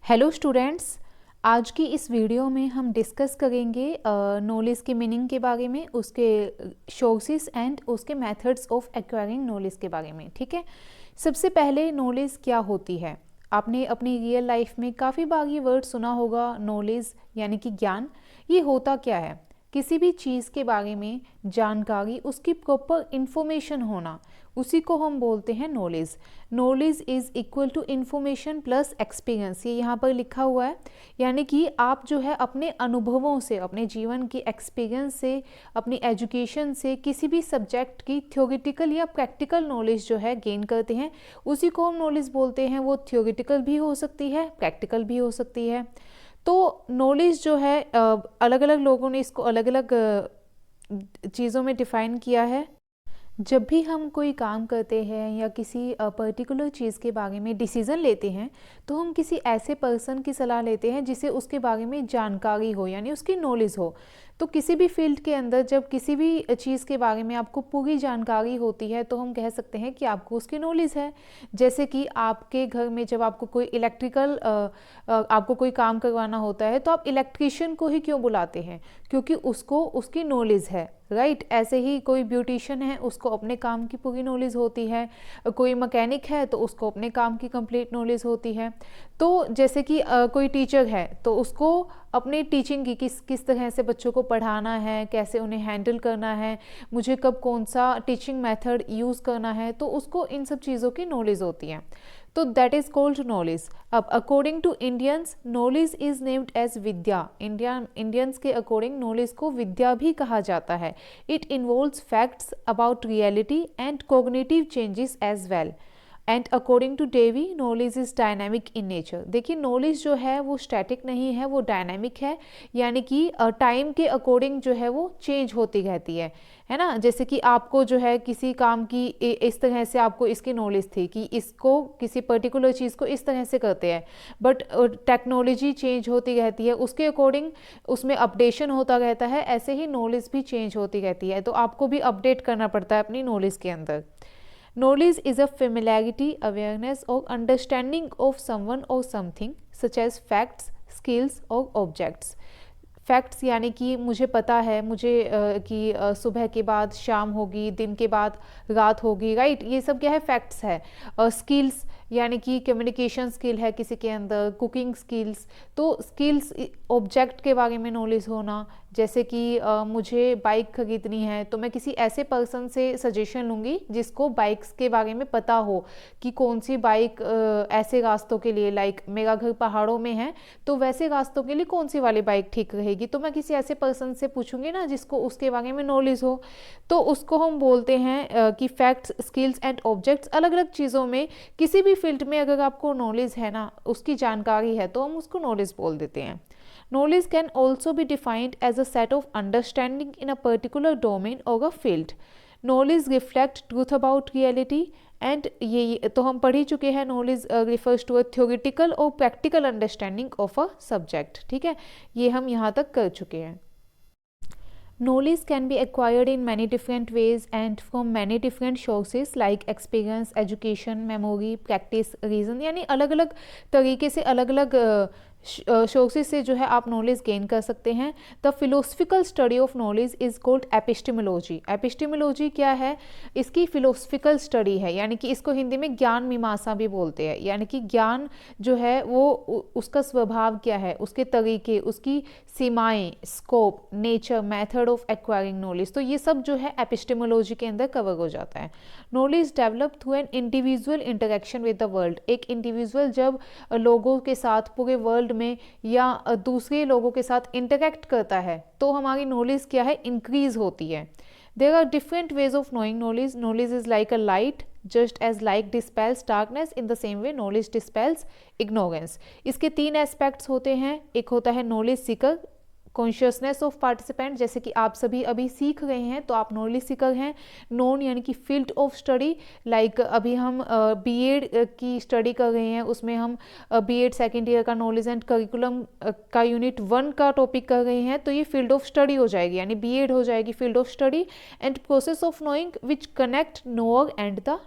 Hello students, आज की इस वीडियो में हम डिस्कस करेंगे नॉलेज के मीनिंग के बारे में, उसके सोर्सेस एंड उसके मेथड्स ऑफ एक्वायरिंग नॉलेज के बारे में। ठीक है, सबसे पहले नॉलेज क्या होती है। आपने अपनी रियल लाइफ में काफ़ी बार ये वर्ड सुना होगा, नॉलेज यानी कि ज्ञान। ये होता क्या है? किसी भी चीज़ के बारे में जानकारी, उसकी प्रॉपर इंफॉर्मेशन होना, उसी को हम बोलते हैं knowledge. Knowledge is equal to information plus experience, ये यहाँ पर लिखा हुआ है। यानी कि आप जो है अपने अनुभवों से, अपने जीवन की एक्सपीरियंस से, अपनी एजुकेशन से किसी भी सब्जेक्ट की थ्योरेटिकल या प्रैक्टिकल नॉलेज जो है गेन करते हैं, उसी को हम नॉलेज बोलते हैं। वो थ्योरेटिकल भी हो सकती है, प्रैक्टिकल भी हो सकती है। तो नॉलेज जो है अलग अलग लोगों ने इसको अलग अलग चीज़ों में डिफ़ाइन किया है। जब भी हम कोई काम करते हैं या किसी पर्टिकुलर चीज़ के बारे में डिसीज़न लेते हैं, तो हम किसी ऐसे पर्सन की सलाह लेते हैं जिसे उसके बारे में जानकारी हो, यानी उसकी नॉलेज हो। तो किसी भी फील्ड के अंदर जब किसी भी चीज़ के बारे में आपको पूरी जानकारी होती है, तो हम कह सकते हैं कि आपको उसकी नॉलेज है। जैसे कि आपके घर में जब आपको कोई इलेक्ट्रिकल आपको कोई काम करवाना होता है, तो आप इलेक्ट्रीशियन को ही क्यों बुलाते हैं? क्योंकि उसको उसकी नॉलेज है, राइट। ऐसे ही कोई ब्यूटिशियन है, उसको अपने काम की पूरी नॉलेज होती है। कोई मैकेनिक है तो उसको अपने काम की कंप्लीट नॉलेज होती है। तो जैसे कि कोई टीचर है तो उसको अपनी टीचिंग की किस तरह से बच्चों को पढ़ाना है, कैसे उन्हें हैंडल करना है, मुझे कब कौन सा टीचिंग मेथड यूज़ करना है, तो उसको इन सब चीज़ों की नॉलेज होती है। तो दैट इज कॉल्ड नॉलेज। अब according to Indians, knowledge is named as vidya. Indians के अकॉर्डिंग नॉलेज को विद्या भी कहा जाता है। It involves facts about reality and cognitive changes as well. And according to Dewey, knowledge is dynamic in nature. देखिए, knowledge जो है वो स्टैटिक नहीं है, वो डायनामिक है। यानी कि टाइम के अकॉर्डिंग जो है वो चेंज होती रहती है ना। जैसे कि आपको जो है किसी काम की इस तरह से आपको इसकी नॉलेज थी कि इसको किसी पर्टिकुलर चीज़ को इस तरह से करते हैं, बट टेक्नोलॉजी चेंज होती रहती है, उसके अकॉर्डिंग उसमें अपडेशन होता रहता है। ऐसे ही नॉलेज भी चेंज होती रहती है, तो आपको भी अपडेट करना पड़ता है अपनी नॉलेज के अंदर। Knowledge is a familiarity, awareness or understanding of someone or something such as facts, skills or objects. Facts यानी कि मुझे पता है, मुझे कि सुबह के बाद शाम होगी, दिन के बाद रात होगी, राइट। ये सब क्या है? फैक्ट्स है। स्किल्स यानी कि कम्युनिकेशन स्किल है किसी के अंदर, कुकिंग स्किल्स। तो स्किल्स ऑब्जेक्ट के बारे में नॉलेज होना, जैसे कि मुझे बाइक खरीदनी है तो मैं किसी ऐसे पर्सन से सजेशन लूँगी जिसको बाइक्स के बारे में पता हो कि कौन सी बाइक ऐसे रास्तों के लिए, लाइक मेरा घर पहाड़ों में है तो वैसे रास्तों के लिए कौन सी वाली बाइक ठीक रहेगी, तो मैं किसी ऐसे पर्सन से पूछूंगी ना जिसको उसके बारे में नॉलेज हो। तो उसको हम बोलते हैं कि फैक्ट्स, स्किल्स एंड ऑब्जेक्ट्स। अलग अलग चीज़ों में, किसी भी फील्ड में अगर आपको नॉलेज है ना, उसकी जानकारी है, तो हम उसको नॉलेज बोल देते हैं। Knowledge can also be defined as a set of understanding in a particular domain or a field. Knowledge reflects truth about reality and ये तो हम पढ़ ही चुके हैं। knowledge refers to a theoretical or practical understanding of a subject। ठीक है, ये हम यहाँ तक कर चुके हैं। Knowledge can be acquired in many different ways and from many different sources like experience, education, memory, practice, reason। यानी अलग अलग तरीके से, अलग अलग सोर्सेज से जो है आप नॉलेज गेन कर सकते हैं। The philosophical study of knowledge is called epistemology. Epistemology क्या है? इसकी फिलोसफिकल स्टडी है, यानी कि इसको हिंदी में ज्ञान मीमांसा भी बोलते हैं। यानी कि ज्ञान जो है वो उसका स्वभाव क्या है, उसके तरीके, उसकी सीमाएं, scope, nature, method of acquiring knowledge. तो ये सब जो है एपिस्टेमोलॉजी के अंदर कवर हो जाता है। Knowledge develop through an individual interaction with the world. एक इंडिविजुअल जब लोगों के साथ, पूरे वर्ल्ड में या दूसरे लोगों के साथ इंटरेक्ट करता है, तो हमारी नॉलेज क्या है? इंक्रीज होती है। There are different ways of knowing knowledge. Knowledge is like a light, just as light dispels darkness, in the same way knowledge dispels ignorance. इसके तीन एस्पेक्ट्स होते हैं। एक होता है knowledge seeker, consciousness of participant, जैसे कि आप सभी अभी सीख रहे हैं तो आप नॉलेज सीकर हैं। नोन यानी कि फील्ड ऑफ स्टडी, लाइक अभी हम बीएड की स्टडी कर रहे हैं, उसमें हम बीएड सेकेंड ईयर का नॉलेज एंड करिकुलम का यूनिट 1 का टॉपिक कर रहे हैं, तो ये फील्ड ऑफ स्टडी हो जाएगी, यानी बीएड हो जाएगी field of study. And process of knowing which connect knower and the